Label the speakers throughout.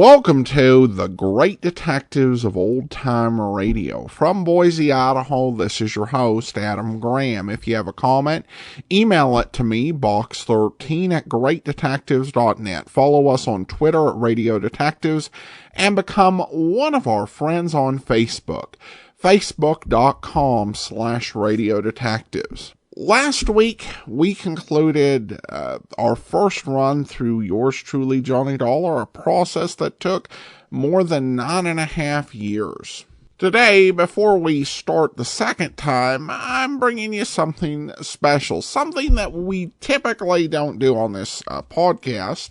Speaker 1: Welcome to the Great Detectives of Old Time Radio. From Boise, Idaho, this is your host, Adam Graham. If you have a comment, email it to me, box13@greatdetectives.net. Follow us on Twitter at Radio Detectives and become one of our friends on Facebook, facebook.com/Radio Detectives. Last week, we concluded our first run through yours truly, Johnny Dollar, a process that took more than 9.5 years. Today, before we start the second time, I'm bringing you something special, something that we typically don't do on this podcast,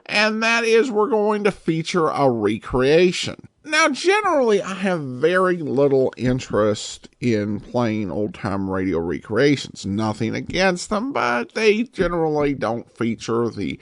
Speaker 1: and that is we're going to feature a recreation. Now, generally, I have very little interest in playing old-time radio recreations. Nothing against them, but they generally don't feature the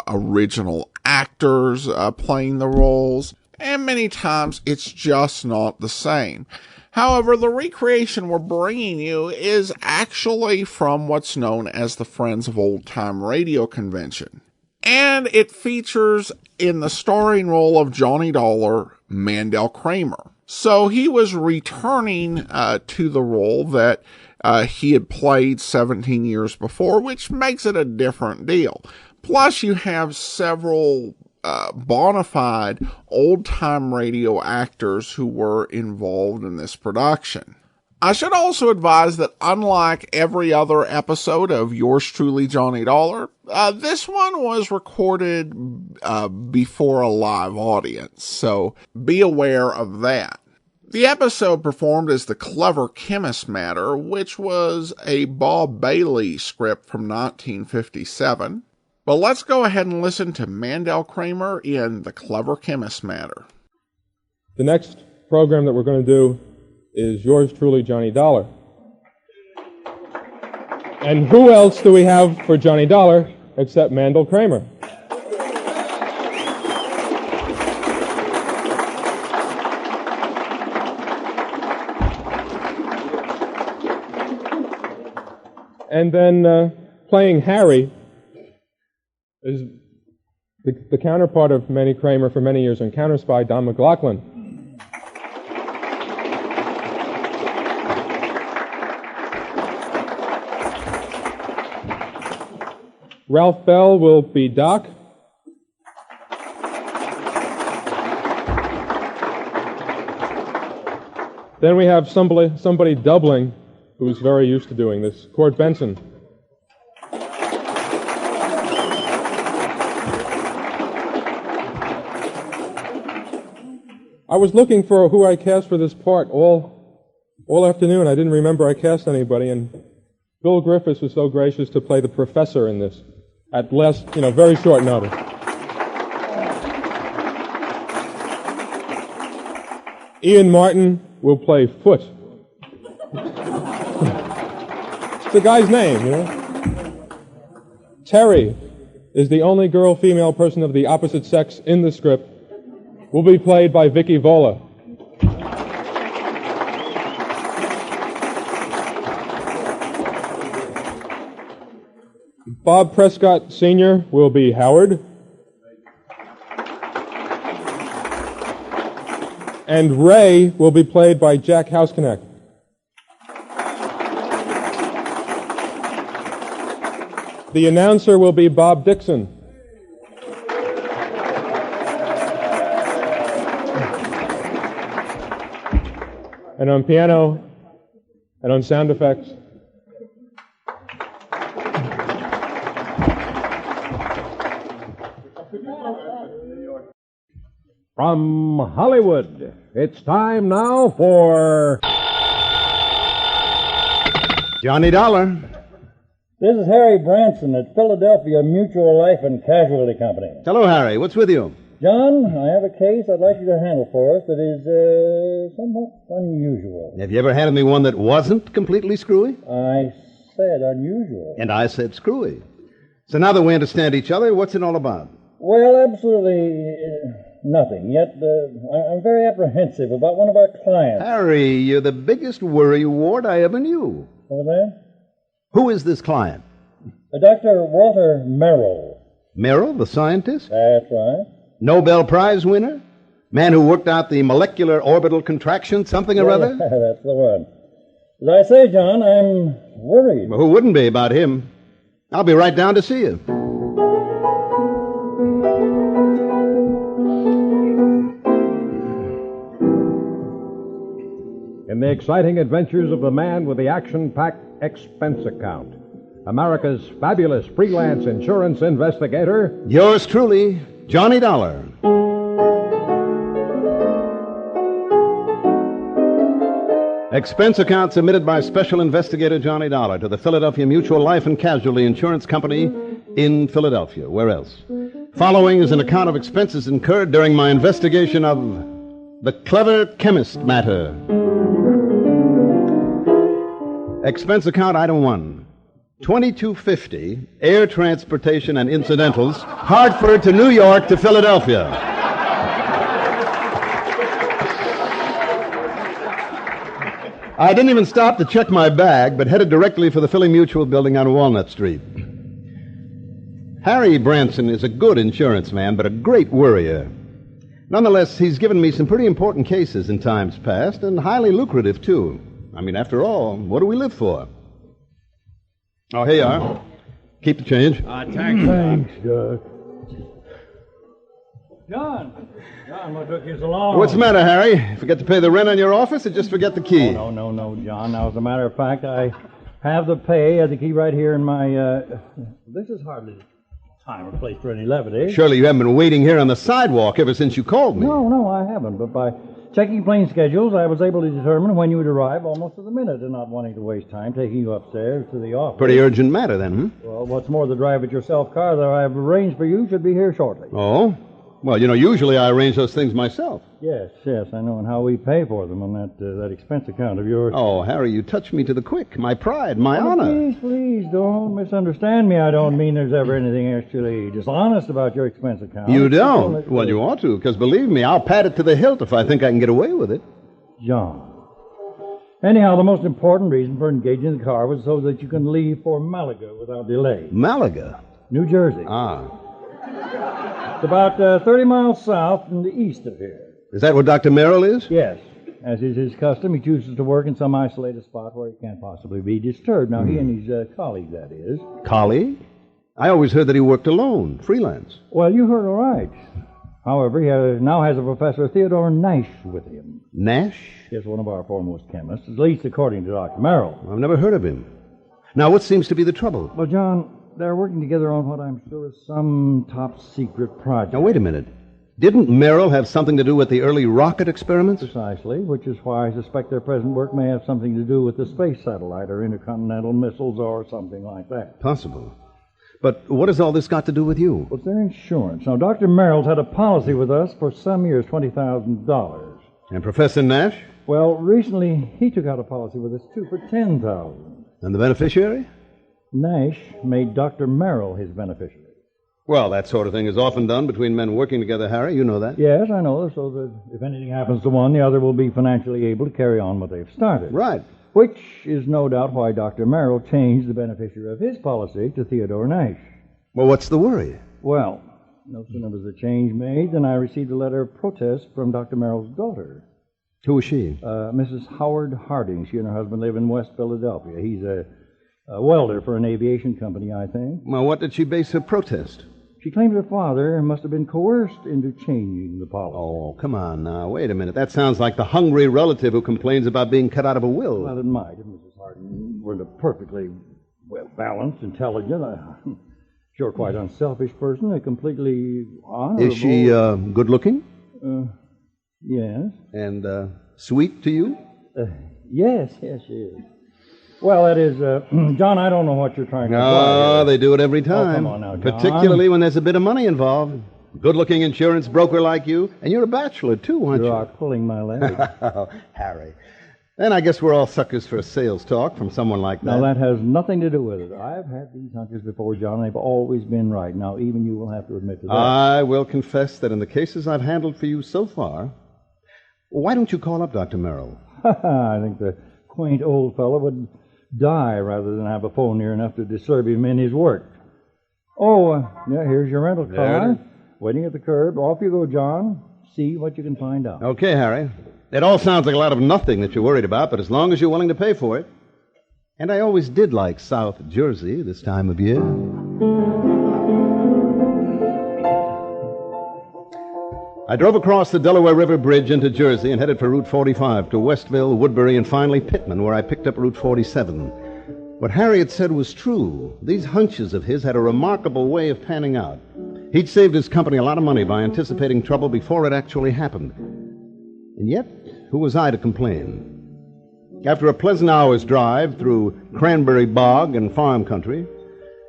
Speaker 1: original actors playing the roles, and many times it's just not the same. However, the recreation we're bringing you is actually from what's known as the Friends of Old Time Radio convention. And it features, in the starring role of Johnny Dollar, Mandel Kramer. So he was returning to the role that he had played 17 years before, which makes it a different deal. Plus, you have several bona fide old-time radio actors who were involved in this production. I should also advise that unlike every other episode of yours truly, Johnny Dollar, this one was recorded before a live audience, so be aware of that. The episode performed as The Clever Chemist Matter, which was a Bob Bailey script from 1957. But let's go ahead and listen to Mandel Kramer in The Clever Chemist Matter.
Speaker 2: The next program that we're going to do is yours truly, Johnny Dollar. And who else do we have for Johnny Dollar except Mandel Kramer? And then playing Harry is the counterpart of Manny Kramer for many years on Counter Spy, Don McLaughlin. Ralph Bell will be Doc. Then we have somebody doubling who's very used to doing this, Court Benson. I was looking for who I cast for this part all afternoon. I didn't remember I cast anybody, and Bill Griffiths was so gracious to play the professor in this at last, very short notice. Ian Martin will play Foot. It's the guy's name, Terry is the only female person of the opposite sex in the script. Will be played by Vicky Vola. Bob Prescott Sr. will be Howard. And Ray will be played by Jack Houseconneck. The announcer will be Bob Dixon. And on piano and on sound effects,
Speaker 3: from Hollywood, it's time now for Johnny Dollar.
Speaker 4: This is Harry Branson at Philadelphia Mutual Life and Casualty Company.
Speaker 3: Hello, Harry. What's with you?
Speaker 4: John, I have a case I'd like you to handle for us that is somewhat unusual.
Speaker 3: Have you ever handed me one that wasn't completely screwy?
Speaker 4: I said unusual.
Speaker 3: And I said screwy. So now that we understand each other, what's it all about?
Speaker 4: Well, absolutely nothing. Yet I'm very apprehensive about one of our clients.
Speaker 3: Harry, you're the biggest worry wart I ever knew.
Speaker 4: What's that?
Speaker 3: Who is this client?
Speaker 4: Dr. Walter Merrill.
Speaker 3: Merrill, the scientist?
Speaker 4: That's right.
Speaker 3: Nobel Prize winner? Man who worked out the molecular orbital contraction, something or other?
Speaker 4: That's the one. As I say, John, I'm worried.
Speaker 3: Well, who wouldn't be about him? I'll be right down to see you.
Speaker 5: In the exciting adventures of the man with the action-packed expense account, America's fabulous freelance insurance investigator,
Speaker 3: Yours truly, Johnny Dollar. Expense account submitted by Special Investigator Johnny Dollar to the Philadelphia Mutual Life and Casualty Insurance Company in Philadelphia. Where else? Following is an account of expenses incurred during my investigation of the clever chemist matter. Expense account item 1. $22.50, air transportation and incidentals, Hartford to New York to Philadelphia. I didn't even stop to check my bag, but headed directly for the Philly Mutual building on Walnut Street. Harry Branson is a good insurance man, but a great worrier. Nonetheless, he's given me some pretty important cases in times past, and highly lucrative, too. I mean, after all, what do we live for? Oh, here you are. Keep the change.
Speaker 4: Thanks, Doc. John, what took you so long?
Speaker 3: What's the matter, Harry? Forget to pay the rent on your office or just forget the key?
Speaker 4: No, John. Now, as a matter of fact, I have the pay, the key right here in my, This is hardly the time or place for any levity.
Speaker 3: Surely you haven't been waiting here on the sidewalk ever since you called me.
Speaker 4: No, I haven't. But by checking plane schedules, I was able to determine when you would arrive almost to the minute and not wanting to waste time taking you upstairs to the office.
Speaker 3: Pretty urgent matter, then,
Speaker 4: Well, what's more, the drive at your self-car that I've arranged for you should be here shortly.
Speaker 3: Oh? Well, usually I arrange those things myself.
Speaker 4: Yes, I know, and how we pay for them on that expense account of yours.
Speaker 3: Oh, Harry, you touch me to the quick. My pride, my honor.
Speaker 4: Please, don't misunderstand me. I don't mean there's ever anything actually dishonest about your expense account.
Speaker 3: You don't? Well, you ought to, because believe me, I'll pat it to the hilt if I think I can get away with it.
Speaker 4: John. Anyhow, the most important reason for engaging the car was so that you can leave for Malaga without delay.
Speaker 3: Malaga?
Speaker 4: New Jersey.
Speaker 3: Ah.
Speaker 4: It's about 30 miles south and east of here.
Speaker 3: Is that where Dr. Merrill is?
Speaker 4: Yes. As is his custom, he chooses to work in some isolated spot where he can't possibly be disturbed. Now, he and his colleague, that is.
Speaker 3: Colleague? I always heard that he worked alone, freelance.
Speaker 4: Well, you heard all right. However, he now has a Professor Theodore Nash with him.
Speaker 3: Nash?
Speaker 4: Yes, one of our foremost chemists, at least according to Dr. Merrill.
Speaker 3: I've never heard of him. Now, what seems to be the trouble?
Speaker 4: Well, John, they're working together on what I'm sure is some top-secret project.
Speaker 3: Now, wait a minute. Didn't Merrill have something to do with the early rocket experiments?
Speaker 4: Precisely, which is why I suspect their present work may have something to do with the space satellite or intercontinental missiles or something like that.
Speaker 3: Possible. But what has all this got to do with you?
Speaker 4: Well, it's their insurance. Now, Dr. Merrill's had a policy with us for some years, $20,000.
Speaker 3: And Professor Nash?
Speaker 4: Well, recently he took out a policy with us, too, for $10,000.
Speaker 3: And the beneficiary?
Speaker 4: Nash made Dr. Merrill his beneficiary.
Speaker 3: Well, that sort of thing is often done between men working together, Harry. You know that.
Speaker 4: Yes, I know, so that if anything happens to one, the other will be financially able to carry on what they've started.
Speaker 3: Right.
Speaker 4: Which is no doubt why Dr. Merrill changed the beneficiary of his policy to Theodore Nash.
Speaker 3: Well, what's the worry?
Speaker 4: Well, no sooner was the change made than I received a letter of protest from Dr. Merrill's daughter.
Speaker 3: Who is she?
Speaker 4: Mrs. Howard Harding. She and her husband live in West Philadelphia. He's a welder for an aviation company, I think.
Speaker 3: Well, what did she base her protest?
Speaker 4: She claims her father must have been coerced into changing the policy.
Speaker 3: Oh, come on now. Wait a minute. That sounds like the hungry relative who complains about being cut out of a will.
Speaker 4: Well, it might if Mrs. Harding weren't a perfectly well-balanced, intelligent, sure quite unselfish person, a completely honorable...
Speaker 3: Is she good-looking?
Speaker 4: Yes.
Speaker 3: And sweet to you?
Speaker 4: Yes, she is. Well, that is, John, I don't know what you're trying to
Speaker 3: Oh, they do it every time.
Speaker 4: Oh, come on now, John.
Speaker 3: Particularly when there's a bit of money involved. Good-looking insurance broker like you, and you're a bachelor, too, aren't
Speaker 4: You
Speaker 3: you?
Speaker 4: are pulling my leg.
Speaker 3: Oh, Harry. Then I guess we're all suckers for a sales talk from someone like that.
Speaker 4: Now, that has nothing to do with it. I've had these hunches before, John, and they've always been right. Now, even you will have to admit to that.
Speaker 3: I will confess that in the cases I've handled for you so far, why don't you call up Dr. Merrill?
Speaker 4: I think the quaint old fellow would die rather than have a phone near enough to disturb him in his work. Oh, yeah, here's your rental car. Waiting at the curb. Off you go, John. See what you can find out.
Speaker 3: Okay, Harry. It all sounds like a lot of nothing that you're worried about, but as long as you're willing to pay for it. And I always did like South Jersey this time of year. I drove across the Delaware River Bridge into Jersey and headed for Route 45 to Westville, Woodbury, and finally Pittman, where I picked up Route 47. What Harry had said was true. These hunches of his had a remarkable way of panning out. He'd saved his company a lot of money by anticipating trouble before it actually happened. And yet, who was I to complain? After a pleasant hour's drive through cranberry bog and farm country,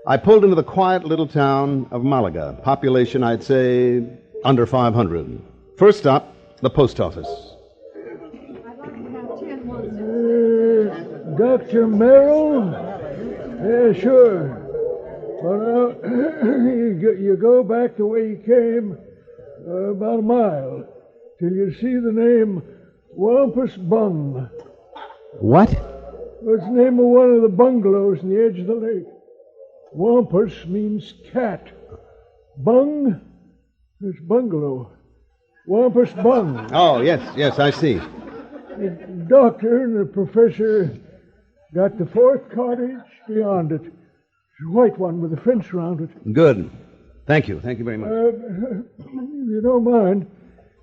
Speaker 3: I pulled into the quiet little town of Malaga. Population, I'd say, under 500. First stop, the post office.
Speaker 6: Dr. Merrill? Yeah, sure. Well, now, you go back the way you came about a mile till you see the name Wampus Bung.
Speaker 3: What?
Speaker 6: It's the name of one of the bungalows on the edge of the lake. Wampus means cat. Bung is bungalow. Wampus Bung.
Speaker 3: Oh, yes, I see.
Speaker 6: The doctor and the professor got the fourth cottage beyond it. It's a white one with a fence around it.
Speaker 3: Good. Thank you very much.
Speaker 6: If you don't mind,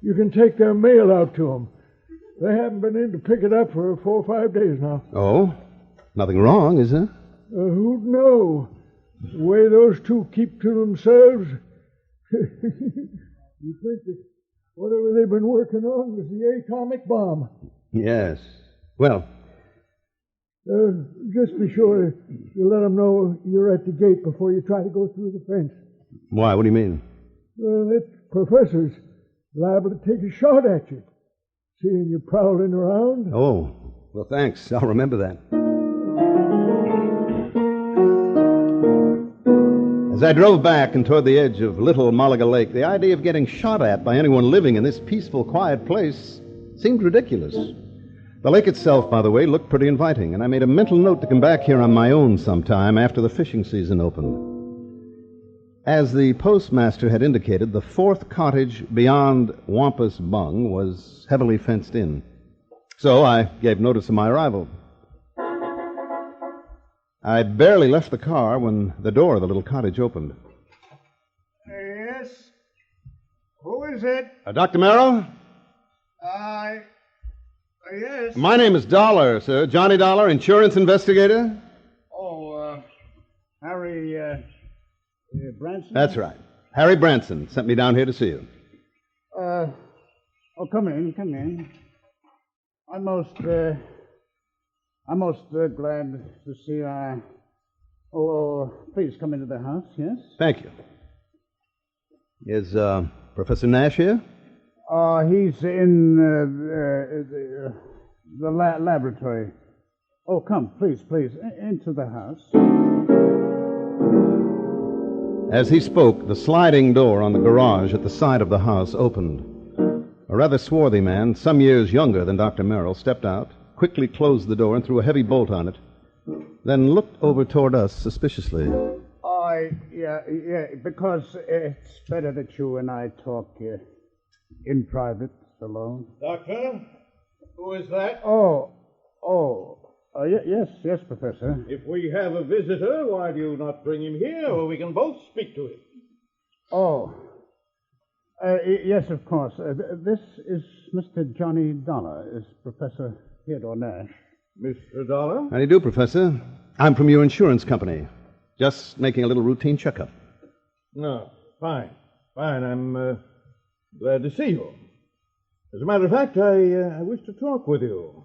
Speaker 6: you can take their mail out to them. They haven't been in to pick it up for 4 or 5 days now.
Speaker 3: Oh? Nothing wrong, is there?
Speaker 6: Who'd know? The way those two keep to themselves. You think that whatever they've been working on was the atomic bomb.
Speaker 3: Yes. Well,
Speaker 6: just be sure you let them know you're at the gate before you try to go through the fence.
Speaker 3: why? What do you mean?
Speaker 6: That professor's liable to take a shot at you, seeing you prowling around.
Speaker 3: Oh, well, thanks. I'll remember that. As I drove back and toward the edge of Little Malaga Lake, the idea of getting shot at by anyone living in this peaceful, quiet place seemed ridiculous. The lake itself, by the way, looked pretty inviting, and I made a mental note to come back here on my own sometime after the fishing season opened. As the postmaster had indicated, the fourth cottage beyond Wampus Bung was heavily fenced in. So I gave notice of my arrival. I barely left the car when the door of the little cottage opened.
Speaker 7: Yes? Who is it?
Speaker 3: Dr. Merrill?
Speaker 7: Yes.
Speaker 3: My name is Dollar, sir. Johnny Dollar, insurance investigator.
Speaker 7: Oh, Harry, Branson?
Speaker 3: That's right. Harry Branson sent me down here to see you.
Speaker 7: Come in. I'm most glad to see please come into the house, yes?
Speaker 3: Thank you. Is, Professor Nash here?
Speaker 7: He's in the laboratory. Oh, come, please, into the house.
Speaker 3: As he spoke, the sliding door on the garage at the side of the house opened. A rather swarthy man, some years younger than Dr. Merrill, stepped out, quickly closed the door and threw a heavy bolt on it, then looked over toward us suspiciously.
Speaker 7: Yeah, because it's better that you and I talk in private, alone.
Speaker 8: Doctor, who is that?
Speaker 7: Yes, Professor.
Speaker 8: If we have a visitor, why do you not bring him here where we can both speak to him?
Speaker 7: Yes, of course. This is Mr. Johnny Dollar, is Professor Theodore Nash.
Speaker 8: Mr. Dollar?
Speaker 3: How do you do, Professor? I'm from your insurance company. Just making a little routine checkup.
Speaker 8: No, fine. I'm glad to see you. As a matter of fact, I wish to talk with you.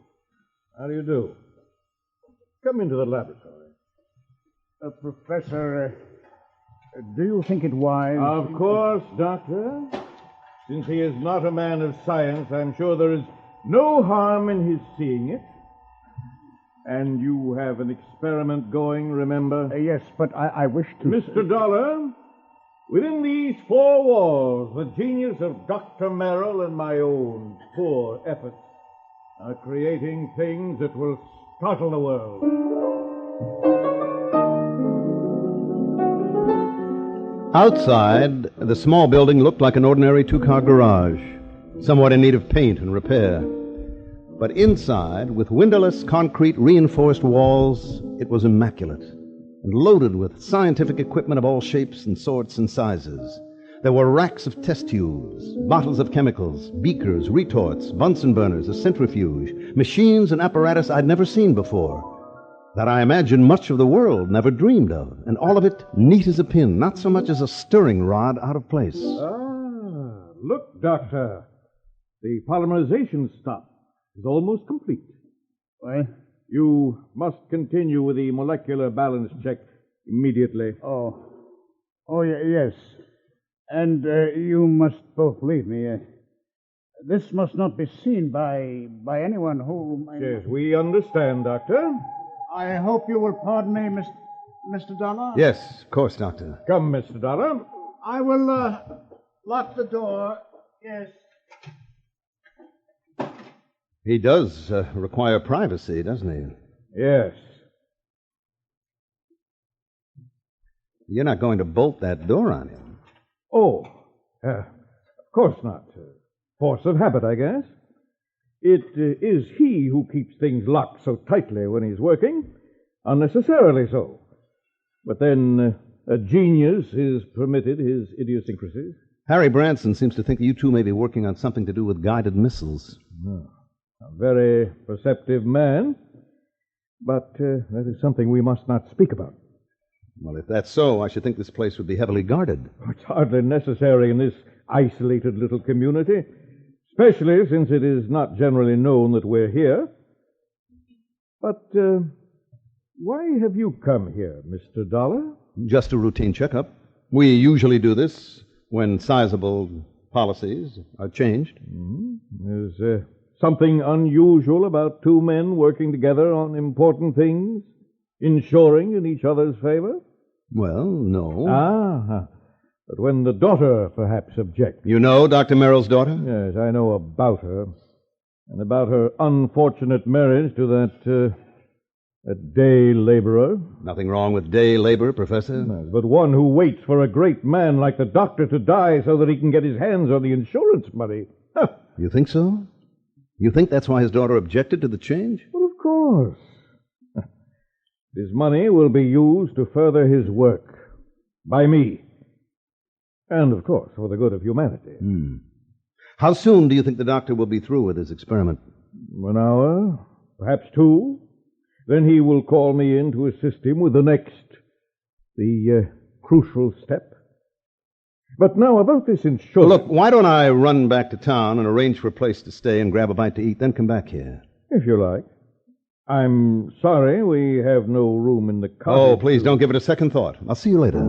Speaker 8: How do you do? Come into the laboratory.
Speaker 7: Professor, do you think it wise?
Speaker 8: Of course, Doctor. Since he is not a man of science, I'm sure there is no harm in his seeing it. And you have an experiment going, remember?
Speaker 7: Yes, but I wish to...
Speaker 8: Mr. Dollar, within these four walls, the genius of Dr. Merrill and my own poor efforts are creating things that will startle the world.
Speaker 3: Outside, the small building looked like an ordinary two-car garage, somewhat in need of paint and repair. But inside, with windowless, concrete, reinforced walls, it was immaculate and loaded with scientific equipment of all shapes and sorts and sizes. There were racks of test tubes, bottles of chemicals, beakers, retorts, Bunsen burners, a centrifuge, machines and apparatus I'd never seen before, that I imagine much of the world never dreamed of, and all of it neat as a pin, not so much as a stirring rod out of place.
Speaker 8: Ah, look, Doctor. The polymerization stop is almost complete.
Speaker 7: Why?
Speaker 8: You must continue with the molecular balance check immediately.
Speaker 7: Yes. And you must both leave me. This must not be seen by anyone who...
Speaker 8: Yes, we understand, Doctor.
Speaker 7: I hope you will pardon me, Mr. Dollar.
Speaker 3: Yes, of course, Doctor.
Speaker 8: Come, Mr. Dollar.
Speaker 7: I will lock the door. Yes.
Speaker 3: He does require privacy, doesn't he?
Speaker 8: Yes.
Speaker 3: You're not going to bolt that door on him.
Speaker 8: Oh, of course not. Force of habit, I guess. It is he who keeps things locked so tightly when he's working, unnecessarily so. But then a genius is permitted his idiosyncrasies.
Speaker 3: Harry Branson seems to think that you two may be working on something to do with guided missiles.
Speaker 8: Oh, a very perceptive man, but that is something we must not speak about.
Speaker 3: Well, if that's so, I should think this place would be heavily guarded.
Speaker 8: It's hardly necessary in this isolated little community, especially since it is not generally known that we're here. But why have you come here, Mr. Dollar?
Speaker 3: Just a routine checkup. We usually do this when sizable policies are changed.
Speaker 8: Is something unusual about two men working together on important things, ensuring in each other's favor?
Speaker 3: Well, no.
Speaker 8: But when the daughter perhaps objects.
Speaker 3: You know Dr. Merrill's daughter?
Speaker 8: Yes, I know about her. And about her unfortunate marriage to that day laborer.
Speaker 3: Nothing wrong with day labor, Professor.
Speaker 8: Yes, but one who waits for a great man like the doctor to die so that he can get his hands on the insurance money.
Speaker 3: You think so? You think that's why his daughter objected to the change?
Speaker 8: Well, of course. His money will be used to further his work. By me. And, of course, for the good of humanity.
Speaker 3: How soon do you think the doctor will be through with his experiment?
Speaker 8: 1 hour, perhaps 2. Then he will call me in to assist him with the crucial step. But now about this insurance...
Speaker 3: Look, why don't I run back to town and arrange for a place to stay and grab a bite to eat, then come back here?
Speaker 8: If you like. I'm sorry we have no room in the cottage.
Speaker 3: Oh, please don't give it a second thought. I'll see you later.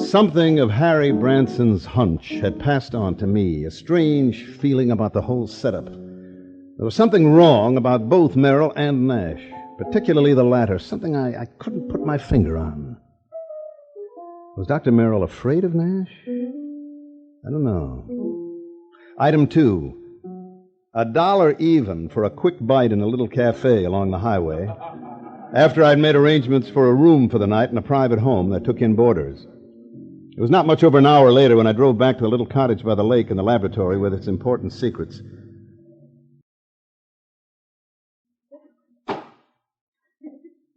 Speaker 3: Something of Harry Branson's hunch had passed on to me, a strange feeling about the whole setup. There was something wrong about both Merrill and Nash, particularly the latter, something I couldn't put my finger on. Was Dr. Merrill afraid of Nash? I don't know. Item 2, $1 even for a quick bite in a little cafe along the highway, after I'd made arrangements for a room for the night in a private home that took in boarders. It was not much over an hour later when I drove back to the little cottage by the lake and the laboratory with its important secrets.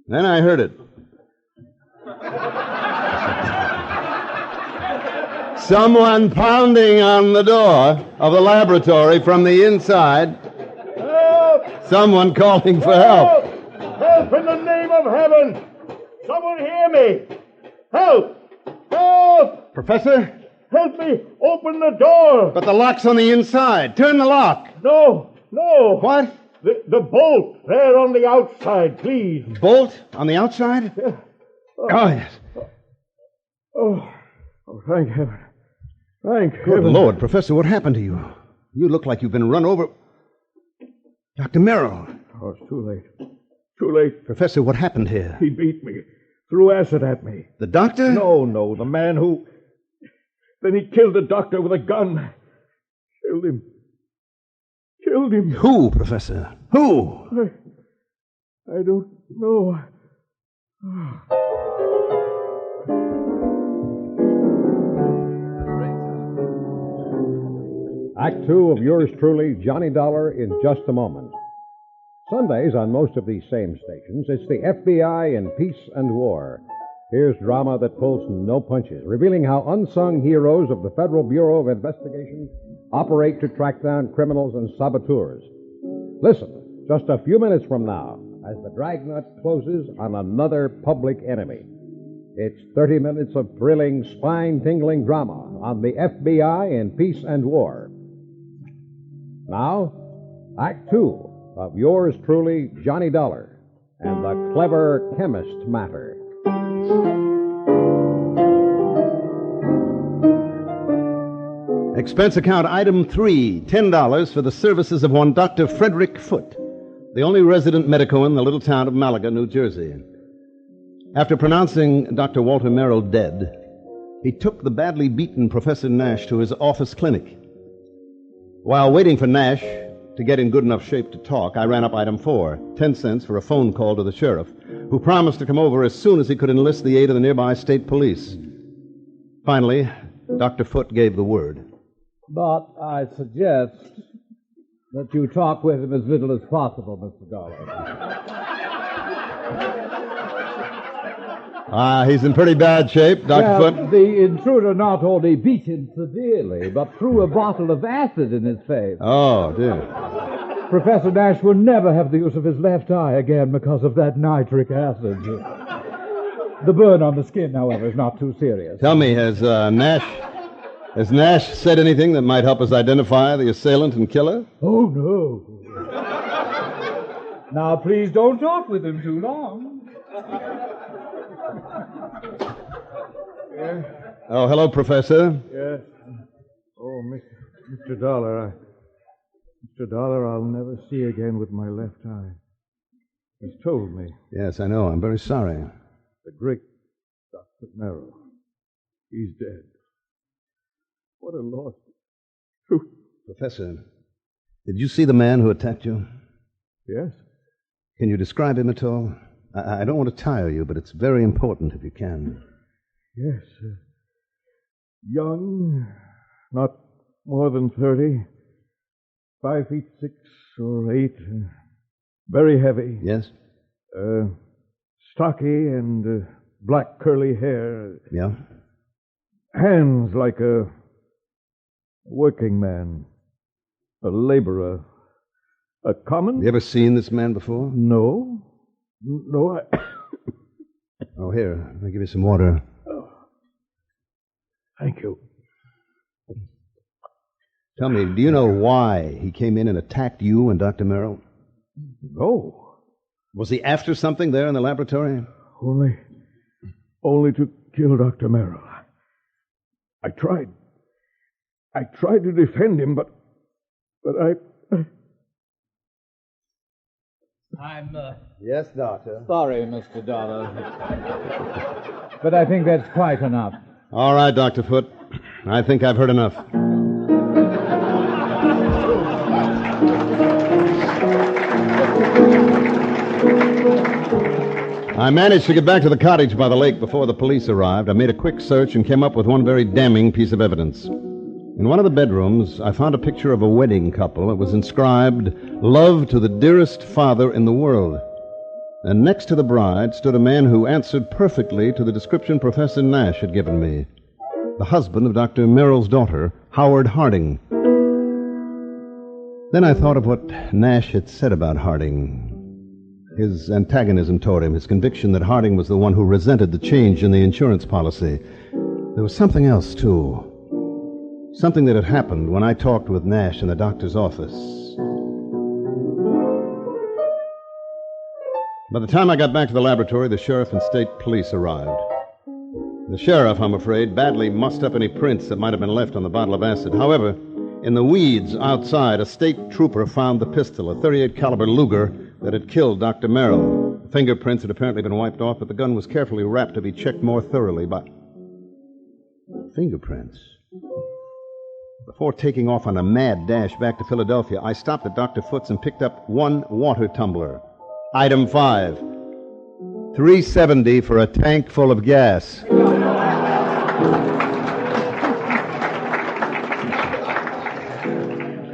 Speaker 3: Then I heard it. Someone pounding on the door of the laboratory from the inside.
Speaker 8: Help!
Speaker 3: Someone calling for help.
Speaker 8: Help in the name of heaven! Someone hear me! Help! Help!
Speaker 3: Professor?
Speaker 8: Help me! Open the door!
Speaker 3: But the lock's on the inside. Turn the lock.
Speaker 8: No!
Speaker 3: What?
Speaker 8: The bolt there on the outside, please.
Speaker 3: Bolt on the outside? Oh, yes.
Speaker 8: Oh, thank heaven. Thank
Speaker 3: Good
Speaker 8: heaven.
Speaker 3: Lord, Professor, what happened to you? You look like you've been run over. Dr. Merrill.
Speaker 8: Oh, it's too late. Too late.
Speaker 3: Professor, what happened here?
Speaker 8: He beat me. Threw acid at me.
Speaker 3: The doctor?
Speaker 8: No, the man who... Then he killed the doctor with a gun. Killed him.
Speaker 3: Who, Professor? Who?
Speaker 8: I don't know.
Speaker 5: Act two of yours truly, Johnny Dollar, in just a moment. Sundays on most of these same stations, it's the FBI in Peace and War. Here's drama that pulls no punches, revealing how unsung heroes of the Federal Bureau of Investigation operate to track down criminals and saboteurs. Listen, just a few minutes from now, as the Dragnet closes on another public enemy. It's 30 minutes of thrilling, spine-tingling drama on the FBI in Peace and War. Now, Act two of yours truly, Johnny Dollar, and the clever Chemist matter.
Speaker 3: Expense account item 3, $10 for the services of one Dr. Frederick Foote, the only resident medico in the little town of Malaga, New Jersey. After pronouncing Dr. Walter Merrill dead, he took the badly beaten Professor Nash to his office clinic. While waiting for Nash to get in good enough shape to talk, I ran up item 4, 10 cents for a phone call to the sheriff, who promised to come over as soon as he could enlist the aid of the nearby state police. Finally, Dr. Foote gave the word.
Speaker 9: But I suggest that you talk with him as little as possible, Mr. Dollar.
Speaker 3: He's in pretty bad shape, Dr. Foote.
Speaker 9: The intruder not only beat him severely, but threw a bottle of acid in his face.
Speaker 3: Oh, dear.
Speaker 9: Professor Nash will never have the use of his left eye again because of that nitric acid. The burn on the skin, however, is not too serious.
Speaker 3: Tell me, has Nash said anything that might help us identify the assailant and killer?
Speaker 9: Oh, no. Now, please don't talk with him too long.
Speaker 8: Yes?
Speaker 3: Oh, hello, Professor.
Speaker 8: Yes. Oh, Mr. Dollar, Mr. Dollar, I'll never see again with my left eye. He's told me.
Speaker 3: Yes, I know. I'm very sorry.
Speaker 8: The great Dr. Merrill. He's dead. What a loss.
Speaker 3: Professor, did you see the man who attacked you?
Speaker 8: Yes?
Speaker 3: Can you describe him at all? I don't want to tire you, but it's very important if you can.
Speaker 8: Yes. Young, not more than 30, 5 feet 6 or 8, very heavy.
Speaker 3: Yes?
Speaker 8: Stocky and black curly hair.
Speaker 3: Yeah?
Speaker 8: Hands like a working man, a laborer, a common...
Speaker 3: You ever seen this man before?
Speaker 8: No,
Speaker 3: Oh, here, I'll give you some water.
Speaker 8: Oh. Thank you.
Speaker 3: Tell me, do you know why he came in and attacked you and Dr. Merrill?
Speaker 8: No.
Speaker 3: Was he after something there in the laboratory?
Speaker 8: Only to kill Dr. Merrill. I tried to defend him, but
Speaker 9: I'm,
Speaker 3: Yes, Doctor.
Speaker 9: sorry, Mr. Dollar. But I think that's quite enough.
Speaker 3: All right, Dr. Foote. I think I've heard enough. I managed to get back to the cottage by the lake before the police arrived. I made a quick search and came up with one very damning piece of evidence. In one of the bedrooms, I found a picture of a wedding couple. It was inscribed, "Love to the dearest father in the world." And next to the bride stood a man who answered perfectly to the description Professor Nash had given me. The husband of Dr. Merrill's daughter, Howard Harding. Then I thought of what Nash had said about Harding. His antagonism toward him, his conviction that Harding was the one who resented the change in the insurance policy. There was something else, too. Something that had happened when I talked with Nash in the doctor's office. By the time I got back to the laboratory, the sheriff and state police arrived. The sheriff, I'm afraid, badly mussed up any prints that might have been left on the bottle of acid. However, in the weeds outside, a state trooper found the pistol, a .38 caliber Luger, that had killed Dr. Merrill. The fingerprints had apparently been wiped off, but the gun was carefully wrapped to be checked more thoroughly by... Fingerprints? Before taking off on a mad dash back to Philadelphia, I stopped at Dr. Foote's and picked up one water tumbler. Item 5. $3.70 for a tank full of gas.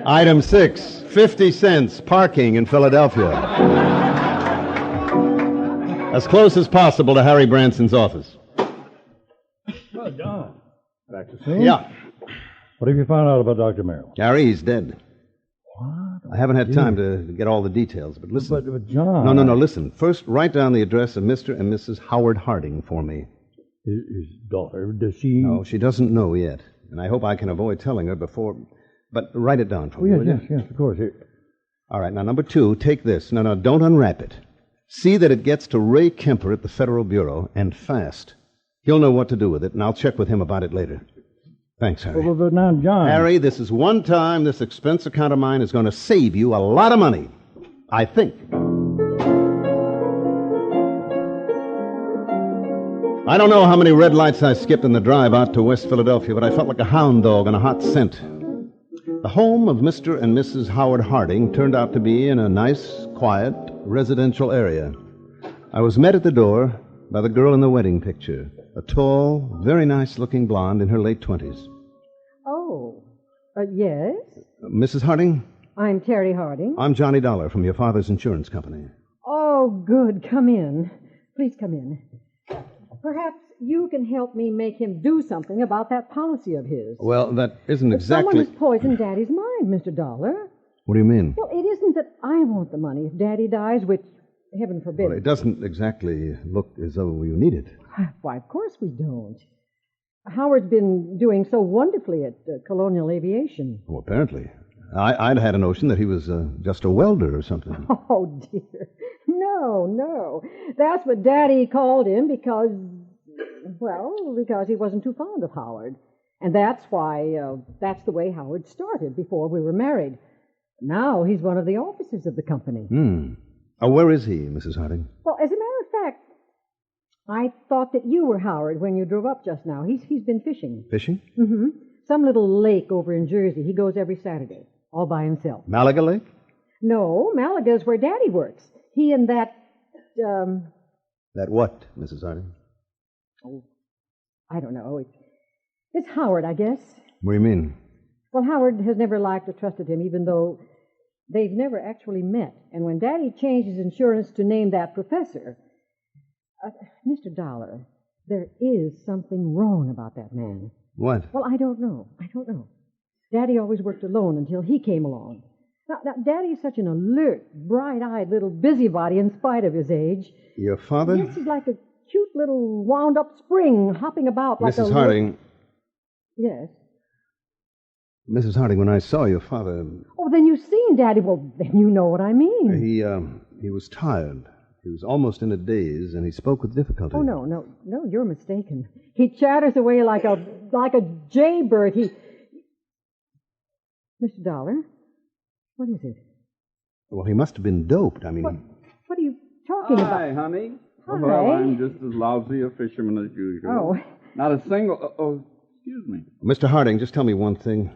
Speaker 3: Item 6, 50 cents parking in Philadelphia. As close as possible to Harry Branson's office.
Speaker 4: Oh, John. Back to see?
Speaker 3: Yeah.
Speaker 4: What have you found out about Dr. Merrill?
Speaker 3: Harry, he's dead.
Speaker 4: What?
Speaker 3: I haven't had time to get all the details, but listen.
Speaker 4: But John...
Speaker 3: No, listen. First, write down the address of Mr. and Mrs. Howard Harding for me.
Speaker 4: His daughter, does she...
Speaker 3: No, she doesn't know yet, and I hope I can avoid telling her before... But write it down for me, will you?
Speaker 4: Yes, of course. Here.
Speaker 3: All right, now, number 2, take this. No, don't unwrap it. See that it gets to Ray Kemper at the Federal Bureau, and fast. He'll know what to do with it, and I'll check with him about it later. Thanks, Harry.
Speaker 4: Well, but now, John...
Speaker 3: Harry, this is one time this expense account of mine is going to save you a lot of money. I think. I don't know how many red lights I skipped in the drive out to West Philadelphia, but I felt like a hound dog on a hot scent. The home of Mr. and Mrs. Howard Harding turned out to be in a nice, quiet, residential area. I was met at the door by the girl in the wedding picture, a tall, very nice-looking blonde in her late 20s.
Speaker 10: Oh, yes?
Speaker 3: Mrs. Harding?
Speaker 10: I'm Terry Harding.
Speaker 3: I'm Johnny Dollar from your father's insurance company.
Speaker 10: Oh, good. Come in. Please come in. Perhaps you can help me make him do something about that policy of his.
Speaker 3: Well, that isn't exactly...
Speaker 10: Someone has poisoned Daddy's mind, Mr. Dollar.
Speaker 3: What do you mean?
Speaker 10: Well, it isn't that I want the money if Daddy dies, which, heaven forbid...
Speaker 3: Well, it doesn't exactly look as though you need it.
Speaker 10: Why, of course we don't. Howard's been doing so wonderfully at Colonial Aviation.
Speaker 3: Oh, apparently. I'd had a notion that he was just a welder or something.
Speaker 10: Oh, dear. No. That's what Daddy called him because he wasn't too fond of Howard. And that's why, that's the way Howard started before we were married. Now he's one of the officers of the company.
Speaker 3: Where is he, Mrs. Harding?
Speaker 10: Well, as a matter of fact, I thought that you were Howard when you drove up just now. He's been fishing.
Speaker 3: Fishing?
Speaker 10: Mm-hmm. Some little lake over in Jersey. He goes every Saturday, all by himself.
Speaker 3: Malaga Lake?
Speaker 10: No, Malaga's where Daddy works. He and that,
Speaker 3: That what, Mrs. Harding?
Speaker 10: Oh, I don't know. It's Howard, I guess.
Speaker 3: What do you mean?
Speaker 10: Well, Howard has never liked or trusted him, even though they've never actually met. And when Daddy changed his insurance to name that professor... Mr. Dollar, there is something wrong about that man.
Speaker 3: What?
Speaker 10: Well, I don't know. Daddy always worked alone until he came along. Now, Daddy's such an alert, bright-eyed little busybody in spite of his age.
Speaker 3: Your father?
Speaker 10: Yes, he's like a cute little wound-up spring hopping about like
Speaker 3: Mrs. Harding.
Speaker 10: Yes?
Speaker 3: Mrs. Harding, when I saw your father...
Speaker 10: Oh, then you've seen Daddy. Well, then you know what I mean.
Speaker 3: He was tired. He was almost in a daze, and he spoke with difficulty.
Speaker 10: Oh, no, you're mistaken. He chatters away like a jaybird. Mr. Dollar, what is it?
Speaker 3: Well, he must have been doped. I mean...
Speaker 10: What are you talking about?
Speaker 11: Hi, honey.
Speaker 10: Hi.
Speaker 11: Well, I'm just as lousy a fisherman as usual.
Speaker 10: Oh.
Speaker 11: Not a single... excuse me.
Speaker 3: Mr. Harding, just tell me one thing.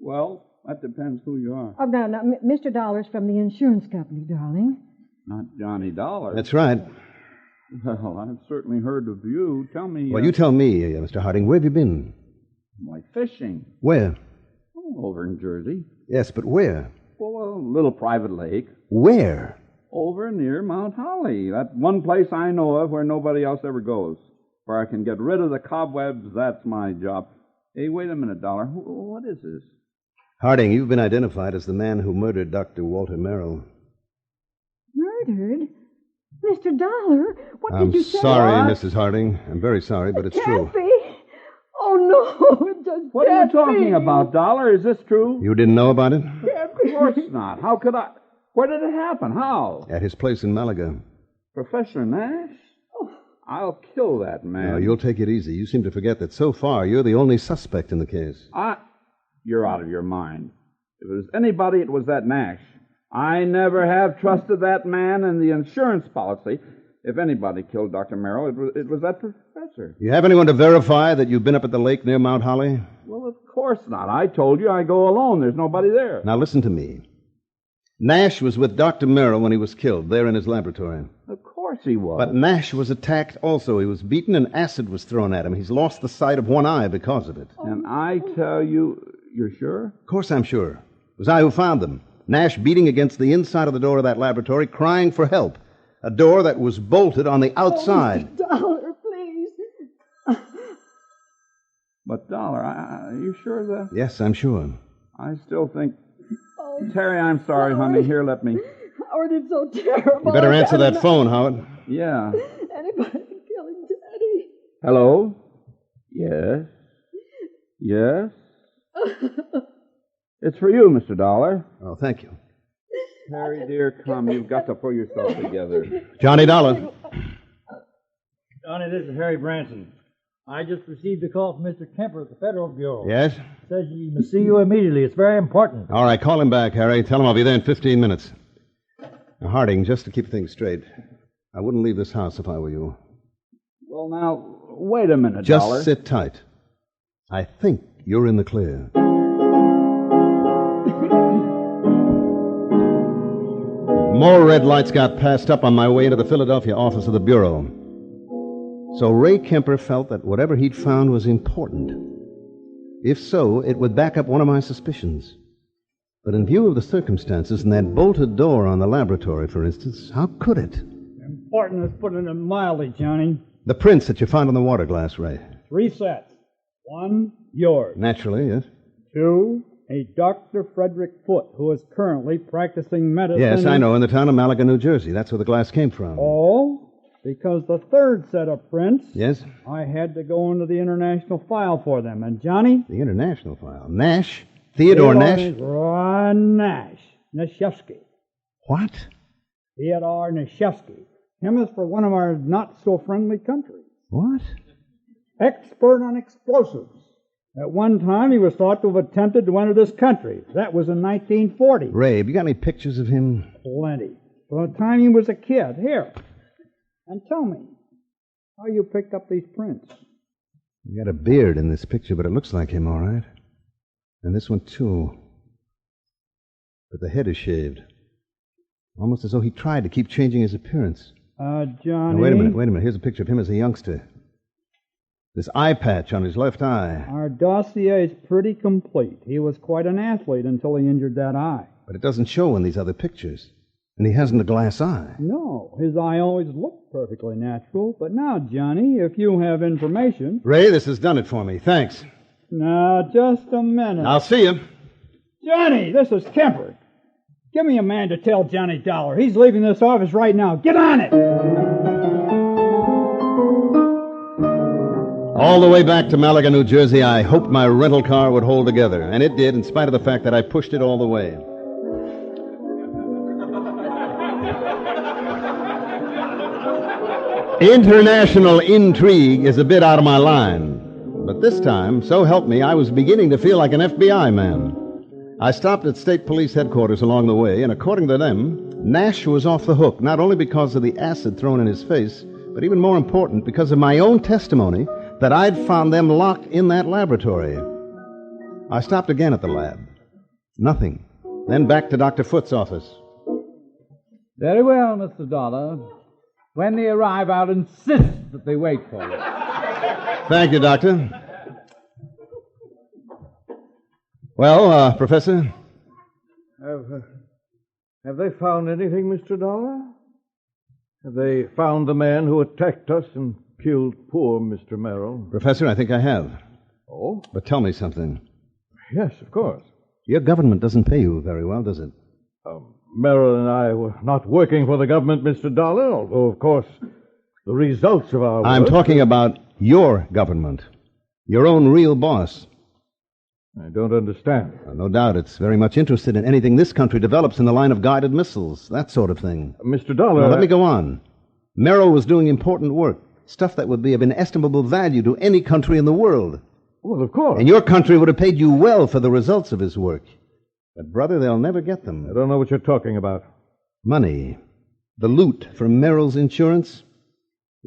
Speaker 11: Well, that depends who you are.
Speaker 10: Oh, no, Mr. Dollar's from the insurance company, darling.
Speaker 11: Not Johnny Dollar.
Speaker 3: That's right.
Speaker 11: Well, I've certainly heard of you. Tell me...
Speaker 3: Well, you tell me, Mr. Harding, where have you been?
Speaker 11: Why, fishing.
Speaker 3: Where?
Speaker 11: Oh, over in Jersey.
Speaker 3: Yes, but where?
Speaker 11: Well, a little private lake.
Speaker 3: Where?
Speaker 11: Over near Mount Holly. That one place I know of where nobody else ever goes. Where I can get rid of the cobwebs, that's my job. Hey, wait a minute, Dollar. What is this?
Speaker 3: Harding, you've been identified as the man who murdered Dr. Walter Merrill.
Speaker 10: Murdered? Mr. Dollar? What did you say?
Speaker 3: I'm sorry, Mrs. Harding. I'm very sorry, but it's true.
Speaker 10: Can't be. Oh, no. It just
Speaker 11: What are you talking about, Dollar? Is this true?
Speaker 3: You didn't know about it?
Speaker 11: Of course not. How could I? Where did it happen? How?
Speaker 3: At his place in Malaga.
Speaker 11: Professor Nash? Oh, I'll kill that man.
Speaker 3: No, you'll take it easy. You seem to forget that so far you're the only suspect in the case.
Speaker 11: You're out of your mind. If it was anybody, it was that Nash. I never have trusted that man and the insurance policy. If anybody killed Dr. Merrill, it was that professor.
Speaker 3: You have anyone to verify that you've been up at the lake near Mount Holly?
Speaker 11: Well, of course not. I told you I go alone. There's nobody there.
Speaker 3: Now listen to me. Nash was with Dr. Merrill when he was killed, there in his laboratory.
Speaker 11: Of course course he was.
Speaker 3: But Nash was attacked also. He was beaten and acid was thrown at him. He's lost the sight of one eye because of it.
Speaker 11: And I tell you, you're sure?
Speaker 3: Of course I'm sure. It was I who found them. Nash beating against the inside of the door of that laboratory, crying for help. A door that was bolted on the outside.
Speaker 10: Dollar, please.
Speaker 11: But, Dollar, are you sure of that?
Speaker 3: Yes, I'm sure.
Speaker 11: I still think... Terry, I'm sorry, honey. Here, let me...
Speaker 10: Howard, it's so terrible.
Speaker 3: You better answer that phone, Howard.
Speaker 11: Yeah.
Speaker 10: Anybody can kill him, Daddy.
Speaker 11: Hello? Yes? Yes? It's for you, Mr. Dollar.
Speaker 3: Oh, thank you.
Speaker 11: Terry, dear, come. You've got to pull yourself together.
Speaker 3: Johnny Dollar.
Speaker 4: Johnny, this is Harry Branson. I just received a call from Mr. Kemper at the Federal Bureau.
Speaker 3: Yes?
Speaker 4: Says he must see you immediately. It's very important.
Speaker 3: All right, call him back, Harry. Tell him I'll be there in 15 minutes. Now, Harding, just to keep things straight, I wouldn't leave this house if I were you.
Speaker 11: Well, now, wait a minute,
Speaker 3: Just
Speaker 11: Dollar.
Speaker 3: sit tight. I think you're in the clear. More red lights got passed up on my way into the Philadelphia office of the Bureau. So Ray Kemper felt that whatever he'd found was important. If so, it would back up one of my suspicions. But in view of the circumstances and that bolted door on the laboratory, for instance, how could it?
Speaker 7: Important is putting it mildly, Johnny.
Speaker 3: The prints that you found on the water glass, Ray.
Speaker 7: 3 sets. 1, yours.
Speaker 3: Naturally, yes.
Speaker 7: 2, a Dr. Frederick Foote, who is currently practicing medicine.
Speaker 3: Yes, I know, in the town of Malaga, New Jersey. That's where the glass came from.
Speaker 7: Oh, because the 3rd set of prints,
Speaker 3: Yes?
Speaker 7: I had to go into the international file for them. And Johnny?
Speaker 3: The international file. Nash? Theodore Nash?
Speaker 7: Nash. Nashevsky.
Speaker 3: What?
Speaker 7: Theodore Nashevsky. Chemist for one of our not-so-friendly countries.
Speaker 3: What?
Speaker 7: Expert on explosives. At one time, he was thought to have attempted to enter this country. That was in 1940.
Speaker 3: Ray, have you got any pictures of him?
Speaker 7: Plenty. From the time he was a kid. Here. And tell me, how you picked up these prints?
Speaker 3: You got a beard in this picture, but it looks like him, all right. And this one, too. But the head is shaved. Almost as though he tried to keep changing his appearance.
Speaker 7: Johnny...
Speaker 3: Now, wait a minute. Here's a picture of him as a youngster. This eye patch on his left eye.
Speaker 7: Our dossier is pretty complete. He was quite an athlete until he injured that eye.
Speaker 3: But it doesn't show in these other pictures. And he hasn't a glass eye.
Speaker 7: No, his eye always looked perfectly natural. But now, Johnny, if you have information...
Speaker 3: Ray, this has done it for me. Thanks.
Speaker 7: Now, just a minute.
Speaker 3: I'll see you.
Speaker 7: Johnny, this is Kemper. Give me a man to tell Johnny Dollar. He's leaving this office right now. Get on it!
Speaker 3: All the way back to Malaga, New Jersey, I hoped my rental car would hold together. And it did, in spite of the fact that I pushed it all the way. International intrigue is a bit out of my line. But this time, so help me, I was beginning to feel like an FBI man. I stopped at state police headquarters along the way, and according to them, Nash was off the hook, not only because of the acid thrown in his face, but even more important, because of my own testimony that I'd found them locked in that laboratory. I stopped again at the lab. Nothing. Then back to Dr. Foote's office.
Speaker 9: Very well, Mr. Dollar. When they arrive, I'll insist that they wait for you.
Speaker 3: Thank you, Doctor. Well, Professor?
Speaker 8: Have they found anything, Mr. Dollar? Have they found the man who attacked us and killed poor Mr. Merrill?
Speaker 3: Professor, I think I have.
Speaker 8: Oh?
Speaker 3: But tell me something.
Speaker 8: Yes, of course.
Speaker 3: Your government doesn't pay you very well, does it?
Speaker 8: Merrill and I were not working for the government, Mr. Dollar, although, of course, the results of our work...
Speaker 3: I'm talking about your government. Your own real boss.
Speaker 8: I don't understand.
Speaker 3: No doubt it's very much interested in anything this country develops in the line of guided missiles, that sort of thing.
Speaker 8: Mr. Dollar...
Speaker 3: Now, let me go on. Merrill was doing important work, stuff that would be of inestimable value to any country in the world.
Speaker 8: Well, of course.
Speaker 3: And your country would have paid you well for the results of his work. But, brother, they'll never get them.
Speaker 8: I don't know what you're talking about.
Speaker 3: Money. The loot from Merrill's insurance.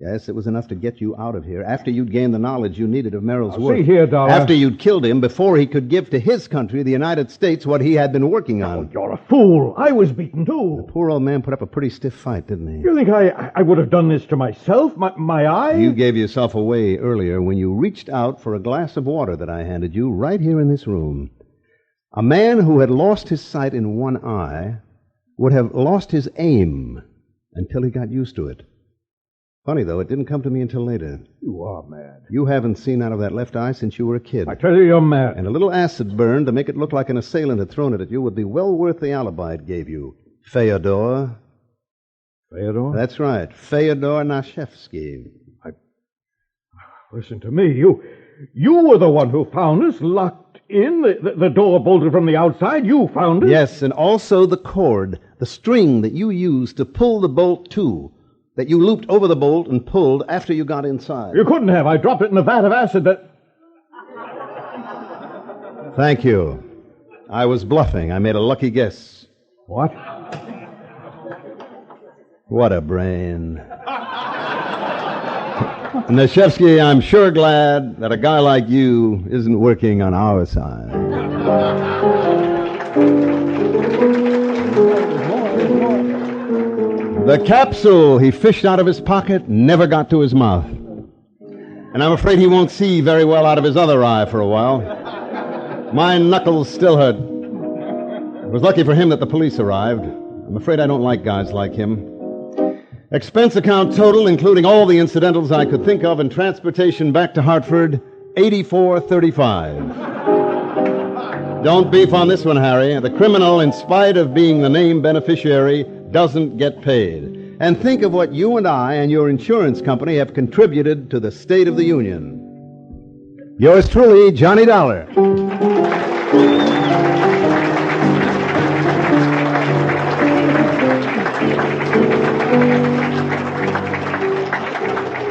Speaker 3: Yes, it was enough to get you out of here after you'd gained the knowledge you needed of Merrill's
Speaker 5: Now,
Speaker 3: work.
Speaker 5: see here, Dollar.
Speaker 3: After you'd killed him before he could give to his country, the United States, what he had been working on.
Speaker 8: Oh, you're a fool. I was beaten, too.
Speaker 3: The poor old man put up a pretty stiff fight, didn't he?
Speaker 8: You think I would have done this to myself? My eye?
Speaker 3: You gave yourself away earlier when you reached out for a glass of water that I handed you right here in this room. A man who had lost his sight in one eye would have lost his aim until he got used to it. Funny, though, it didn't come to me until later.
Speaker 8: You are mad.
Speaker 3: You haven't seen out of that left eye since you were a kid.
Speaker 8: I tell you, you're mad.
Speaker 3: And a little acid burn to make it look like an assailant had thrown it at you would be well worth the alibi it gave you. Fyodor.
Speaker 8: Fyodor?
Speaker 3: That's right. Fyodor Nashevsky.
Speaker 8: Listen to me. You were the one who found us locked in. The door bolted from the outside. You found it.
Speaker 3: Yes, and also the cord, the string that you used to pull the bolt to, that you looped over the bolt and pulled after you got inside.
Speaker 8: You couldn't have. I dropped it in a vat of acid that...
Speaker 3: Thank you. I was bluffing. I made a lucky guess.
Speaker 8: What?
Speaker 3: What a brain. Nashevsky, I'm sure glad that a guy like you isn't working on our side. The capsule he fished out of his pocket never got to his mouth. And I'm afraid he won't see very well out of his other eye for a while. My knuckles still hurt. It was lucky for him that the police arrived. I'm afraid I don't like guys like him. Expense account total, including all the incidentals I could think of, and transportation back to Hartford, $84.35. Don't beef on this one, Harry. The criminal, in spite of being the named beneficiary, doesn't get paid. And think of what you and I and your insurance company have contributed to the State of the Union. Yours truly, Johnny Dollar.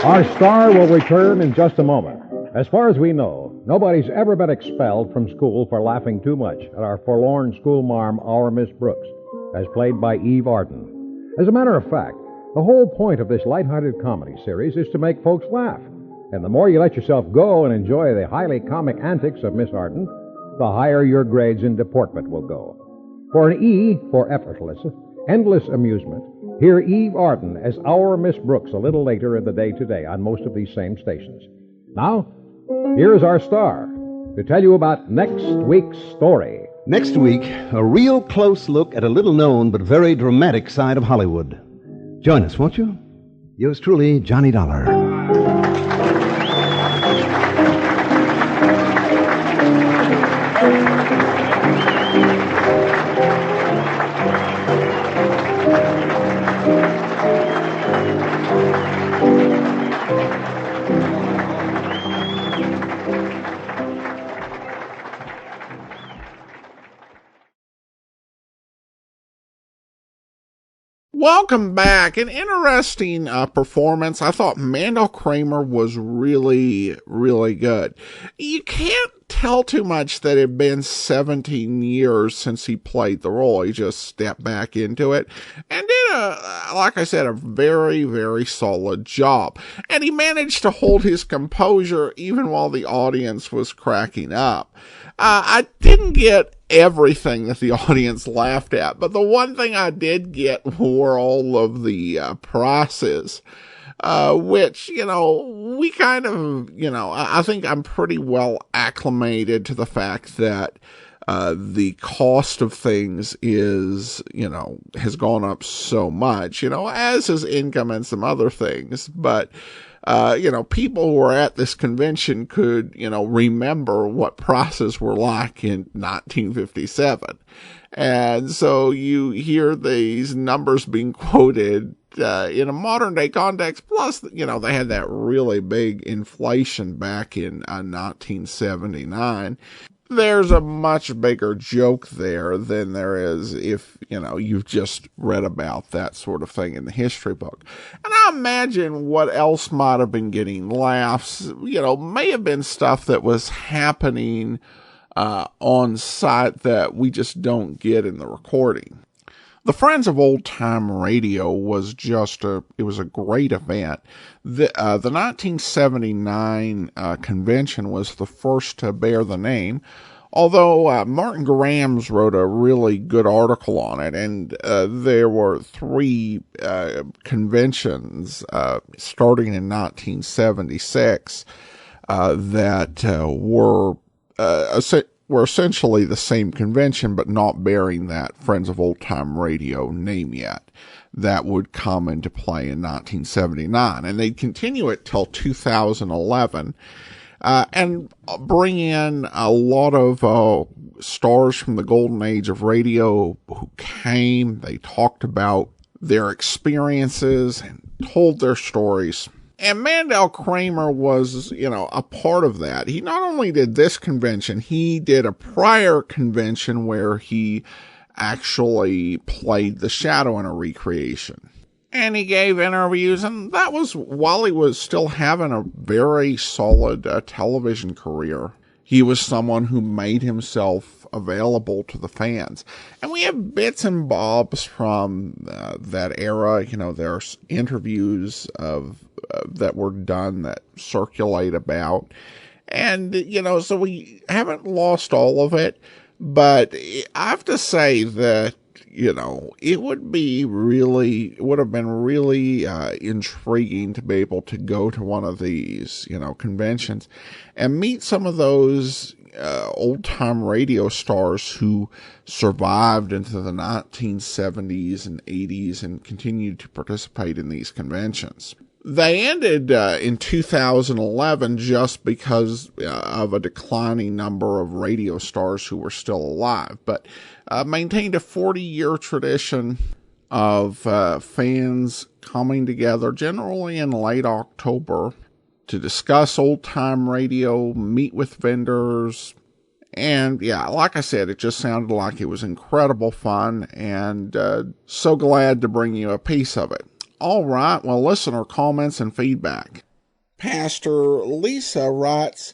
Speaker 5: Our star will return in just a moment. As far as we know, nobody's ever been expelled from school for laughing too much at our forlorn schoolmarm, our Miss Brooks, as played by Eve Arden. As a matter of fact, the whole point of this lighthearted comedy series is to make folks laugh. And the more you let yourself go and enjoy the highly comic antics of Miss Arden, the higher your grades in deportment will go. For an E for effortless, endless amusement, hear Eve Arden as our Miss Brooks a little later in the day today on most of these same stations. Now, here's our star to tell you about next week's story.
Speaker 3: Next week, a real close look at a little-known but very dramatic side of Hollywood. Join us, won't you? Yours truly, Johnny Dollar.
Speaker 1: Welcome back. An interesting performance. I thought Mandel Kramer was really, really good. You can't tell too much that it had been 17 years since he played the role. He just stepped back into it and did, like I said, a very, very solid job. And he managed to hold his composure even while the audience was cracking up. I didn't get everything that the audience laughed at, but the one thing I did get were all of the prices, which, we kind of, I think I'm pretty well acclimated to the fact that the cost of things is, has gone up so much, as his income and some other things. But, people who were at this convention could, remember what prices were like in 1957. And so you hear these numbers being quoted in a modern day context. Plus, they had that really big inflation back in 1979. There's a much bigger joke there than there is if, you've just read about that sort of thing in the history book. And I imagine what else might have been getting laughs, may have been stuff that was happening on site that we just don't get in the recording. The Friends of Old Time Radio was it was a great event. The 1979 convention was the first to bear the name, although Martin Grams wrote a really good article on it, and there were 3 conventions starting in 1976 that were essentially the same convention, but not bearing that Friends of Old Time Radio name yet. That would come into play in 1979, and they'd continue it till 2011, and bring in a lot of stars from the golden age of radio who came. They talked about their experiences and told their stories. And Mandel Kramer was, a part of that. He not only did this convention, he did a prior convention where he actually played the Shadow in a recreation. And he gave interviews, and that was while he was still having a very solid television career. He was someone who made himself available to the fans. And we have bits and bobs from that era. There's interviews that were done that circulate about. And, so we haven't lost all of it. But I have to say that, it would have been really intriguing to be able to go to one of these, conventions and meet some of those old-time radio stars who survived into the 1970s and 80s and continued to participate in these conventions. They ended in 2011 just because of a declining number of radio stars who were still alive, but maintained a 40-year tradition of fans coming together, generally in late October, to discuss old-time radio, meet with vendors, and like I said, it just sounded like it was incredible fun, and so glad to bring you a piece of it. All right, well, listener comments and feedback. Pastor Lisa writes,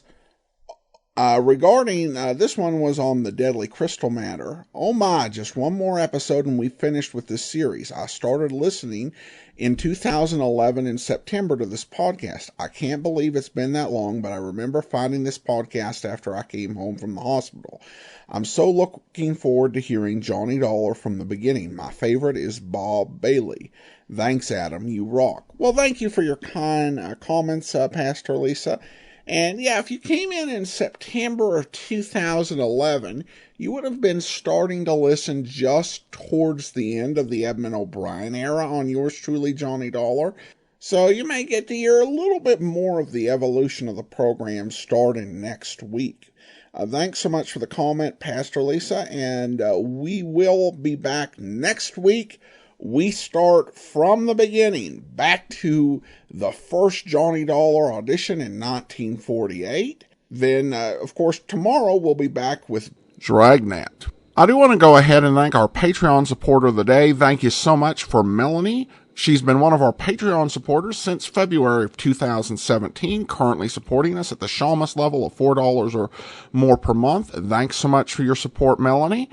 Speaker 1: regarding, this one was on the Deadly Crystal matter. Oh my, just one more episode and we finished with this series. I started listening in 2011 in September to this podcast. I can't believe it's been that long, but I remember finding this podcast after I came home from the hospital. I'm so looking forward to hearing Johnny Dollar from the beginning. My favorite is Bob Bailey. Thanks, Adam. You rock. Well, thank you for your kind comments, Pastor Lisa. And if you came in September of 2011, you would have been starting to listen just towards the end of the Edmund O'Brien era on yours truly, Johnny Dollar. So you may get to hear a little bit more of the evolution of the program starting next week. Thanks so much for the comment, Pastor Lisa, and we will be back next week. We start from the beginning, back to the first Johnny Dollar audition in 1948. Then, of course, tomorrow we'll be back with Dragnet. I do want to go ahead and thank our Patreon supporter of the day. Thank you so much for Melanie. She's been one of our Patreon supporters since February of 2017, currently supporting us at the Chemist level of $4 or more per month. Thanks so much for your support, Melanie.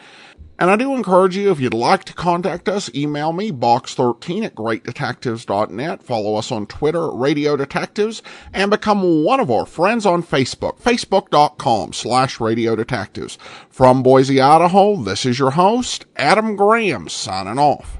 Speaker 1: And I do encourage you, if you'd like to contact us, email me, box13@greatdetectives.net. Follow us on Twitter, Radio Detectives, and become one of our friends on Facebook, facebook.com/Radio Detectives. From Boise, Idaho, this is your host, Adam Graham, signing off.